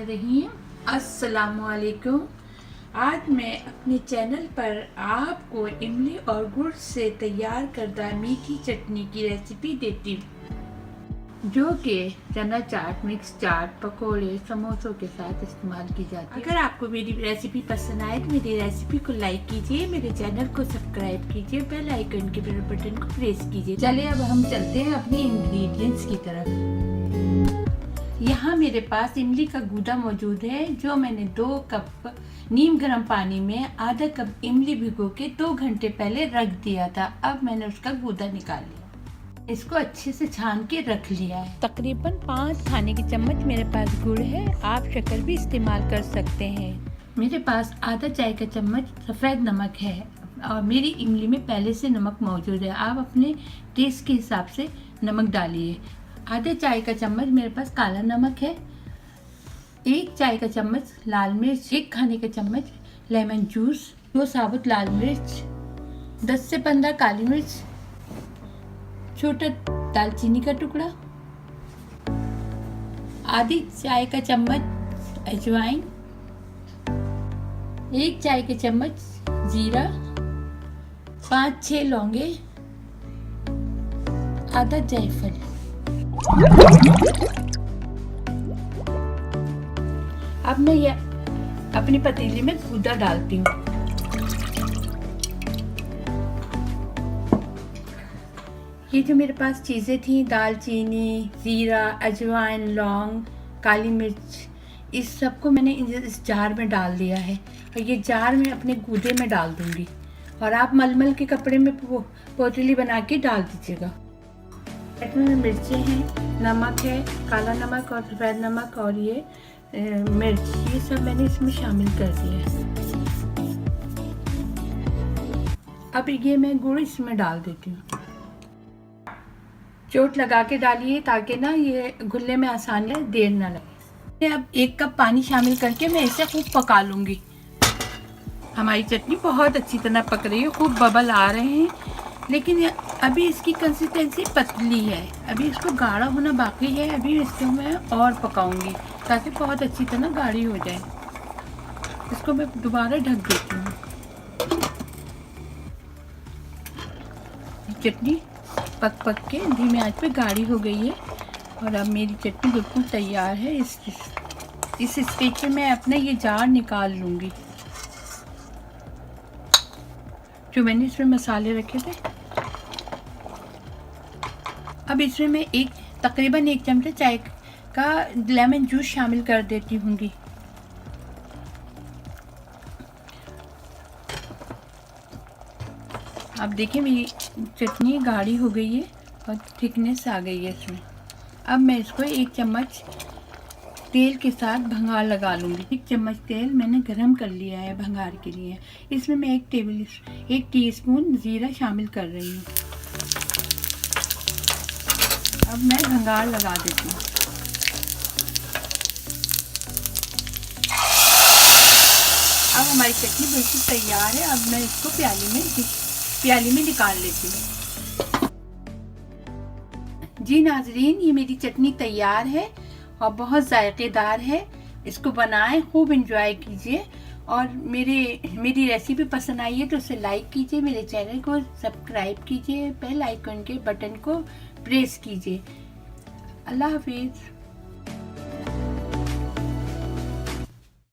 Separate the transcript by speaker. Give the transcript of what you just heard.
Speaker 1: रहीम। अस्सलामुअलैकुम। आज मैं अपने चैनल पर आपको इमली और गुड़ से तैयार करदा मीठी चटनी की रेसिपी देती हूँ, जो कि चना चाट, मिक्स चाट, पकोड़े, समोसों के साथ इस्तेमाल की जाती है। अगर आपको मेरी रेसिपी पसंद आए तो मेरी रेसिपी को लाइक कीजिए, मेरे चैनल को सब्सक्राइब कीजिए, बेल आइकन के बटन को प्रेस कीजिए। चलिए अब हम चलते हैं अपने इंग्रेडिएंट्स की तरफ। यहाँ मेरे पास इमली का गूदा मौजूद है, जो मैंने 2 कप नीम गर्म पानी में आधा कप इमली भिगो के 2 घंटे पहले रख दिया था। अब मैंने उसका गूदा निकाल लिया, इसको अच्छे से छान के रख लिया है। तकरीबन 5 खाने के चम्मच मेरे पास गुड़ है, आप शक्कर भी इस्तेमाल कर सकते हैं। मेरे पास आधा चाय का चम्मच सफ़ेद नमक है और मेरी इमली में पहले से नमक मौजूद है। आप अपने टेस्ट के हिसाब से नमक डालिए। आधे चाय का चम्मच मेरे पास काला नमक है, 1 चाय का चम्मच लाल मिर्च, 1 खाने का चम्मच लेमन जूस, 2 साबुत लाल मिर्च, 10 से 15 काली मिर्च, छोटा दालचीनी का टुकड़ा, आधी चाय का चम्मच अजवाइन, 1 चाय के चम्मच जीरा, 5-6 लौंगे, आधा जायफल। अब मैं ये अपनी पतीली में गूदा डालती हूँ। ये जो मेरे पास चीज़ें थी, दालचीनी, जीरा, अजवाइन, लौंग, काली मिर्च, इस सब को मैंने इस जार में डाल दिया है और ये जार में अपने गूदे में डाल दूंगी और आप मलमल के कपड़े में पोटली बना के डाल दीजिएगा। इसमें मिर्चें हैं, नमक है, काला नमक और सफ़ेद नमक और ये मिर्च, ये सब मैंने इसमें शामिल कर दिया है। अब ये मैं गुड़ इसमें डाल देती हूँ। चोट लगा के डालिए ताकि ना ये घुलने में आसानी है, देर ना लगे। अब 1 कप पानी शामिल करके मैं इसे खूब पका लूँगी। हमारी चटनी बहुत अच्छी तरह पक रही है, खूब बबल आ रहे हैं, लेकिन अभी इसकी कंसिस्टेंसी पतली है, अभी इसको गाढ़ा होना बाकी है। अभी इसको मैं और पकाऊंगी ताकि बहुत अच्छी तरह गाढ़ी हो जाए। इसको मैं दोबारा ढक देती हूँ। चटनी पक के धीमे आंच पे गाढ़ी हो गई है और अब मेरी चटनी बिल्कुल तैयार है। इस स्टेज पे मैं अपना ये जार निकाल लूँगी जो मैंने इसमें मसाले रखे थे। अब इसमें मैं तकरीबन 1 चमचा चाय का लेमन जूस शामिल कर देती हूँगी। अब देखिए मेरी चटनी गाढ़ी हो गई है और थिकनेस आ गई है इसमें। अब मैं इसको 1 चम्मच तेल के साथ भंगार लगा लूँगी। 1 चम्मच तेल मैंने गरम कर लिया है भंगार के लिए। इसमें मैं 1 टीस्पून जीरा शामिल कर रही हूँ। अब मैं भंगार लगा देती हूँ। अब हमारी चटनी बिल्कुल तैयार है। अब मैं इसको प्याली में निकाल लेती हूँ। जी नाजरीन, ये मेरी चटनी तैयार है और बहुत जायकेदार है। इसको बनाएं, खूब एंजॉय कीजिए और मेरी रेसिपी पसंद आई है तो उसे लाइक कीजिए, मेरे चैनल को सब्सक्राइब कीजिए, बेल आइकन के बटन को प्रेस कीजिए। अल्लाह हाफिज़।